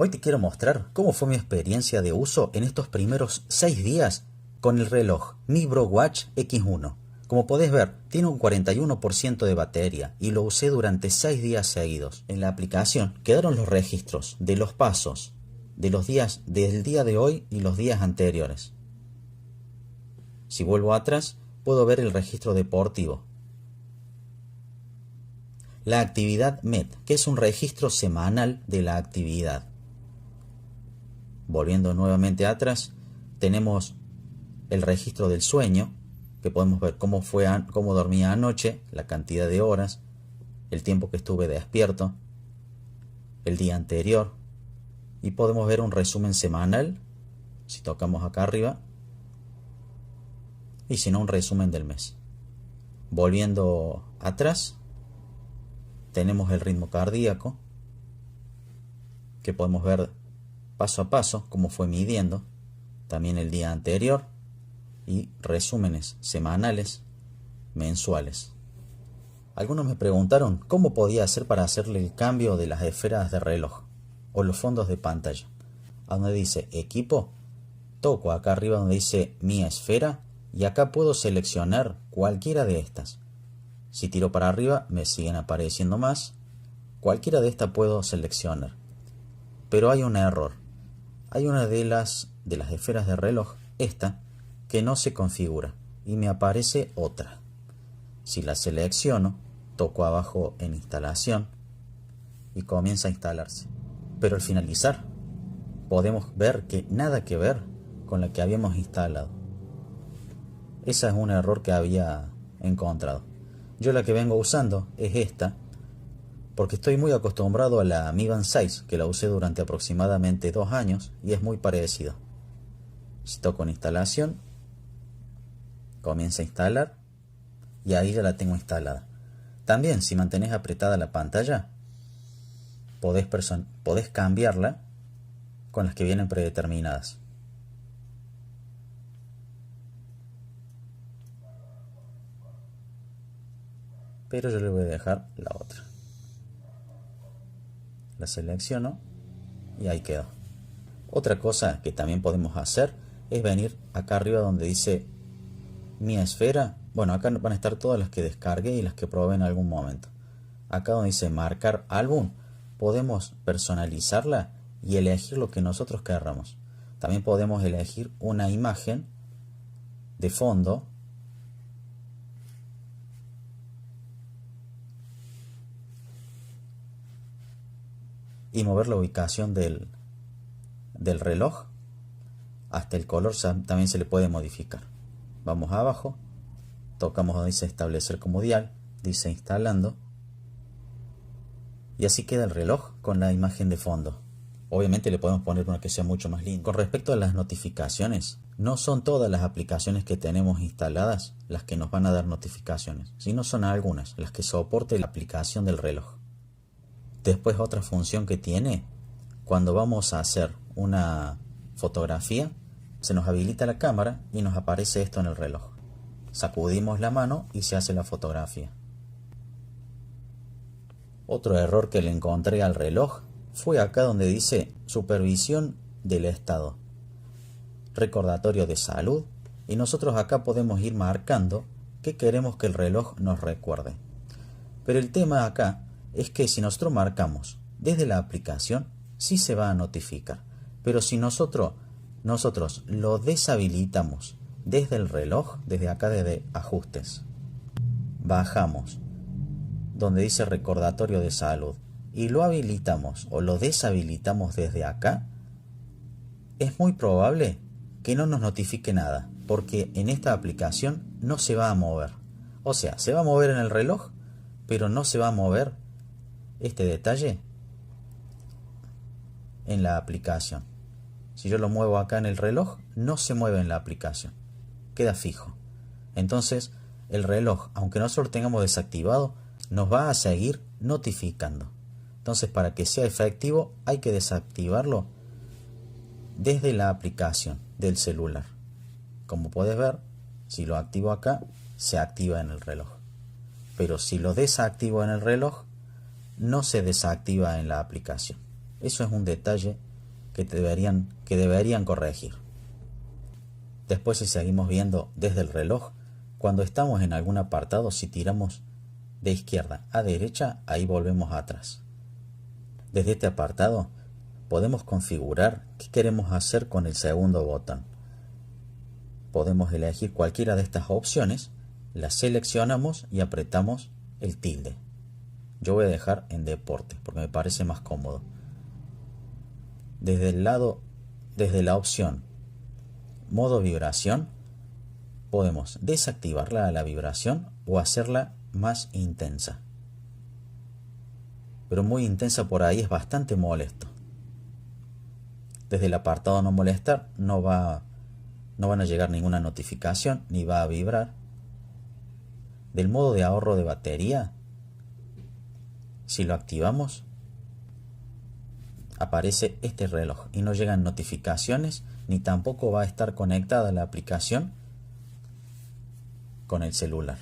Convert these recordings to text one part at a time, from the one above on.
Hoy te quiero mostrar cómo fue mi experiencia de uso en estos primeros 6 días con el reloj Mi Bro Watch X1. Como podés ver, tiene un 41% de batería y lo usé durante 6 días seguidos. En la aplicación quedaron los registros de los pasos de los días del día de hoy y los días anteriores. Si vuelvo atrás, puedo ver el registro deportivo. La actividad MET, que es un registro semanal de la actividad. Volviendo nuevamente atrás, tenemos el registro del sueño, que podemos ver cómo dormía anoche, la cantidad de horas, el tiempo que estuve despierto, el día anterior, y podemos ver un resumen semanal, si tocamos acá arriba, y si no, un resumen del mes. Volviendo atrás, tenemos el ritmo cardíaco, que podemos ver paso a paso cómo fue midiendo, también el día anterior, y resúmenes semanales, mensuales. Algunos me preguntaron cómo podía hacer para hacerle el cambio de las esferas de reloj o los fondos de pantalla. A donde dice equipo, toco acá arriba donde dice mi esfera y acá puedo seleccionar cualquiera de estas. Si tiro para arriba me siguen apareciendo más. Cualquiera de estas puedo seleccionar. Pero hay un error. Hay una de las esferas de reloj, esta, que no se configura y me aparece otra. Si la selecciono, toco abajo en instalación y comienza a instalarse. Pero al finalizar, podemos ver que nada que ver con la que habíamos instalado. Ese es un error que había encontrado. Yo la que vengo usando es esta, porque estoy muy acostumbrado a la Mi Band 6, que la usé durante aproximadamente 2 años y es muy parecida. Si toco en instalación, comienza a instalar y ahí ya la tengo instalada. También, si mantenés apretada la pantalla, podés cambiarla con las que vienen predeterminadas. Pero yo le voy a dejar la otra. La selecciono y ahí quedó. Otra cosa que también podemos hacer es venir acá arriba donde dice mi esfera. Bueno, acá van a estar todas las que descargué y las que probé en algún momento. Acá donde dice marcar álbum, podemos personalizarla y elegir lo que nosotros querramos. También podemos elegir una imagen de fondo y mover la ubicación del reloj. Hasta el color también se le puede modificar. Vamos abajo, tocamos donde dice establecer como dial, dice instalando, y así queda el reloj con la imagen de fondo. Obviamente le podemos poner una que sea mucho más linda. Con respecto a las notificaciones, no son todas las aplicaciones que tenemos instaladas las que nos van a dar notificaciones, sino son algunas las que soporte la aplicación del reloj. Después, otra función que tiene, cuando vamos a hacer una fotografía, se nos habilita la cámara y nos aparece esto en el reloj. Sacudimos la mano y se hace la fotografía. Otro error que le encontré al reloj fue acá donde dice supervisión del estado, recordatorio de salud, y nosotros acá podemos ir marcando que queremos que el reloj nos recuerde. Pero el tema acá es que si nosotros marcamos desde la aplicación, sí se va a notificar. Pero si nosotros lo deshabilitamos desde el reloj, desde acá, desde ajustes, bajamos donde dice recordatorio de salud y lo habilitamos o lo deshabilitamos desde acá, es muy probable que no nos notifique nada, porque en esta aplicación no se va a mover. O sea, se va a mover en el reloj, pero no se va a mover este detalle en la aplicación. Si yo lo muevo acá en el reloj, no se mueve en la aplicación, queda fijo. Entonces el reloj, aunque nosotros lo tengamos desactivado, nos va a seguir notificando. Entonces, para que sea efectivo hay que desactivarlo desde la aplicación del celular. Como puedes ver, si lo activo acá, se activa en el reloj. Pero si lo desactivo en el reloj, no se desactiva en la aplicación. Eso es un detalle que deberían corregir. Después, si seguimos viendo desde el reloj, cuando estamos en algún apartado, si tiramos de izquierda a derecha, ahí volvemos atrás. Desde este apartado podemos configurar qué queremos hacer con el segundo botón. Podemos elegir cualquiera de estas opciones, las seleccionamos y apretamos el tilde. Yo voy a dejar en deporte porque me parece más cómodo. Desde la opción modo vibración, podemos desactivarla a la vibración o hacerla más intensa. Pero muy intensa por ahí es bastante molesto. Desde el apartado no molestar no van a llegar ninguna notificación ni va a vibrar. Del modo de ahorro de batería, si lo activamos, aparece este reloj y no llegan notificaciones ni tampoco va a estar conectada la aplicación con el celular.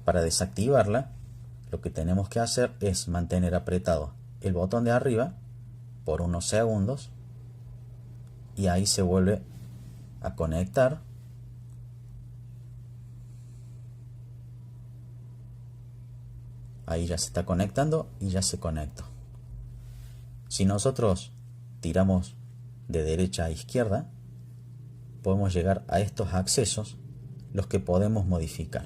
Para desactivarla, lo que tenemos que hacer es mantener apretado el botón de arriba por unos segundos y ahí se vuelve a conectar. Ahí ya se está conectando y ya se conectó. Si nosotros tiramos de derecha a izquierda, podemos llegar a estos accesos, los que podemos modificar.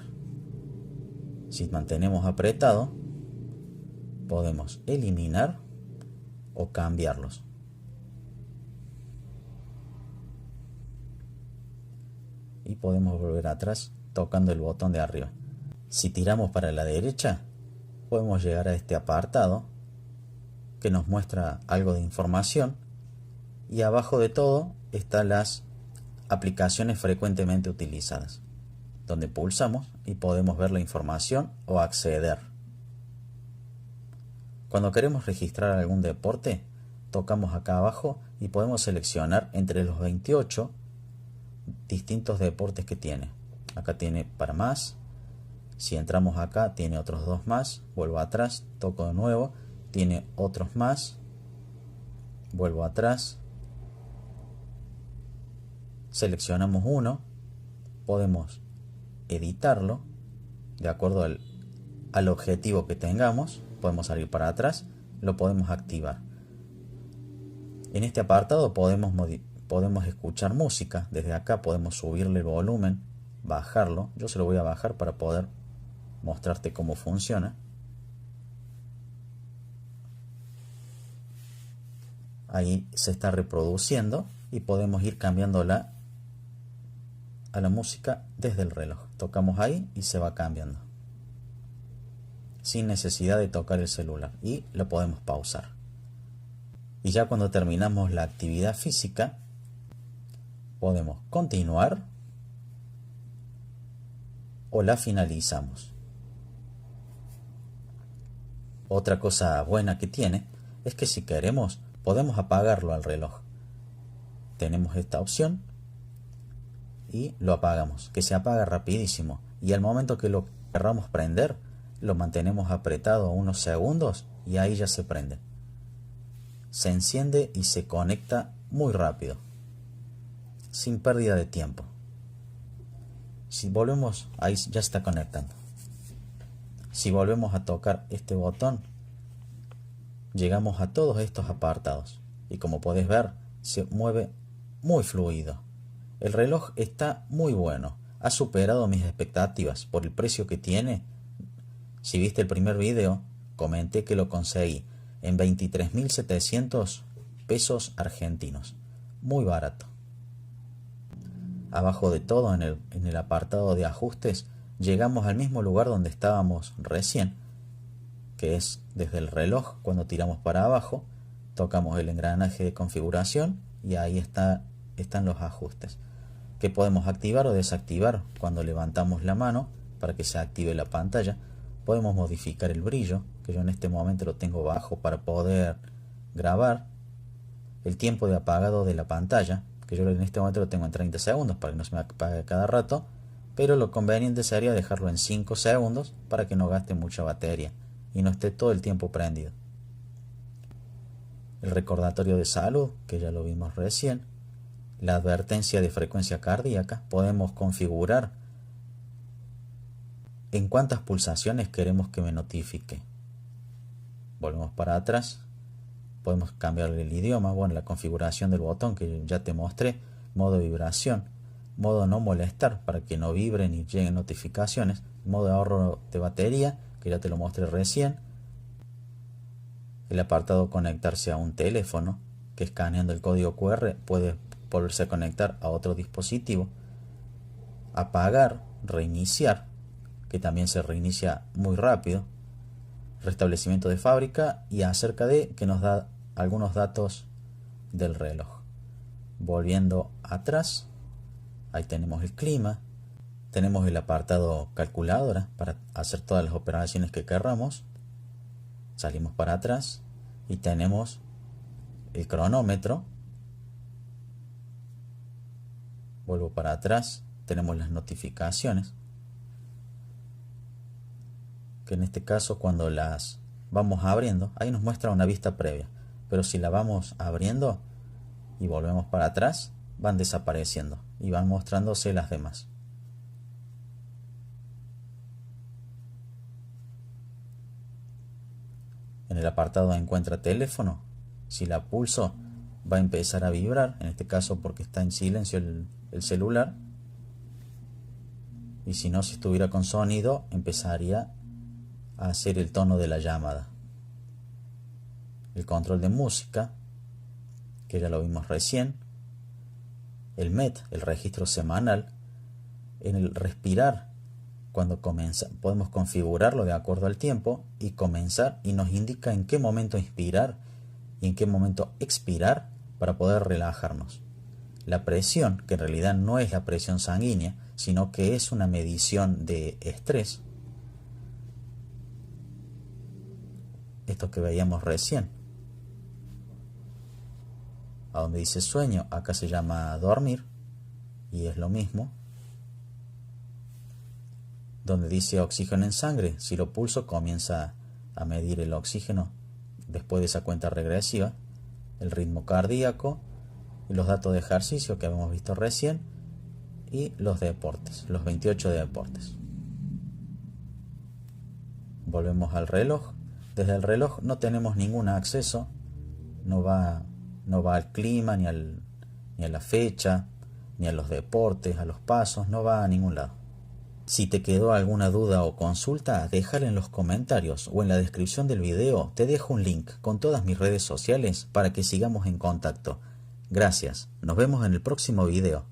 Si mantenemos apretado, podemos eliminar o cambiarlos. Y podemos volver atrás tocando el botón de arriba. Si tiramos para la derecha, podemos llegar a este apartado que nos muestra algo de información y abajo de todo están las aplicaciones frecuentemente utilizadas, donde pulsamos y podemos ver la información o acceder. Cuando queremos registrar algún deporte, tocamos acá abajo y podemos seleccionar entre los 28 distintos deportes que tiene. Acá tiene para más. Si entramos acá, tiene otros dos más. Vuelvo atrás, toco de nuevo, tiene otros más. Vuelvo atrás. Seleccionamos uno. Podemos editarlo de acuerdo al objetivo que tengamos. Podemos salir para atrás, lo podemos activar. En este apartado podemos escuchar música. Desde acá podemos subirle el volumen, bajarlo. Yo se lo voy a bajar para poder mostrarte cómo funciona. Ahí se está reproduciendo y podemos ir cambiándola a la música desde el reloj. Tocamos ahí y se va cambiando sin necesidad de tocar el celular y lo podemos pausar. Y ya cuando terminamos la actividad física, podemos continuar o la finalizamos. Otra cosa buena que tiene es que si queremos podemos apagarlo al reloj. Tenemos esta opción y lo apagamos, que se apaga rapidísimo, y al momento que lo querramos prender lo mantenemos apretado unos segundos y ahí ya se prende. Se enciende y se conecta muy rápido, sin pérdida de tiempo. Si volvemos, ahí ya está conectando. Si volvemos a tocar este botón, llegamos a todos estos apartados y como podés ver, se mueve muy fluido. El reloj está muy bueno, ha superado mis expectativas por el precio que tiene. Si viste el primer video, comenté que lo conseguí en 23.700 pesos argentinos. Muy barato. Abajo de todo, en el apartado de ajustes, llegamos al mismo lugar donde estábamos recién, que es desde el reloj. Cuando tiramos para abajo, tocamos el engranaje de configuración y ahí están los ajustes, que podemos activar o desactivar cuando levantamos la mano para que se active la pantalla. Podemos modificar el brillo, que yo en este momento lo tengo bajo para poder grabar. El tiempo de apagado de la pantalla, que yo en este momento lo tengo en 30 segundos para que no se me apague cada rato, pero lo conveniente sería dejarlo en 5 segundos para que no gaste mucha batería y no esté todo el tiempo prendido. el recordatorio de salud, que ya lo vimos recién, la advertencia de frecuencia cardíaca. Podemos configurar en cuántas pulsaciones queremos que me notifique. Volvemos para atrás, podemos cambiarle el idioma, bueno, la configuración del botón que ya te mostré, modo vibración, modo no molestar para que no vibre ni lleguen notificaciones, modo de ahorro de batería, que ya te lo mostré recién, el apartado conectarse a un teléfono, que escaneando el código QR puede volverse a conectar a otro dispositivo, apagar, reiniciar, que también se reinicia muy rápido, restablecimiento de fábrica y acerca de que nos da algunos datos del reloj. Volviendo atrás, ahí tenemos el clima, tenemos el apartado calculadora para hacer todas las operaciones que querramos. Salimos para atrás y tenemos el cronómetro. Vuelvo para atrás, tenemos las notificaciones, que en este caso cuando las vamos abriendo, ahí nos muestra una vista previa, pero si la vamos abriendo y volvemos para atrás, van desapareciendo y van mostrándose las demás. En el apartado encuentra teléfono, si la pulso va a empezar a vibrar, en este caso porque está en silencio el celular, y si no, si estuviera con sonido, empezaría a hacer el tono de la llamada. El control de música, que ya lo vimos recién, el MET, el registro semanal, en el respirar, cuando comienza, podemos configurarlo de acuerdo al tiempo y comenzar, y nos indica en qué momento inspirar y en qué momento expirar para poder relajarnos. La presión, que en realidad no es la presión sanguínea, sino que es una medición de estrés, esto que veíamos recién, a donde dice sueño, acá se llama dormir y es lo mismo. Donde dice oxígeno en sangre, si lo pulso comienza a medir el oxígeno después de esa cuenta regresiva, el ritmo cardíaco, y los datos de ejercicio que habíamos visto recién, y los deportes, los 28 deportes. Volvemos al reloj. Desde el reloj no tenemos ningún acceso, no va al clima, ni a la fecha, ni a los deportes, a los pasos, no va a ningún lado. Si te quedó alguna duda o consulta, déjala en los comentarios o en la descripción del video. Te dejo un link con todas mis redes sociales para que sigamos en contacto. Gracias, nos vemos en el próximo video.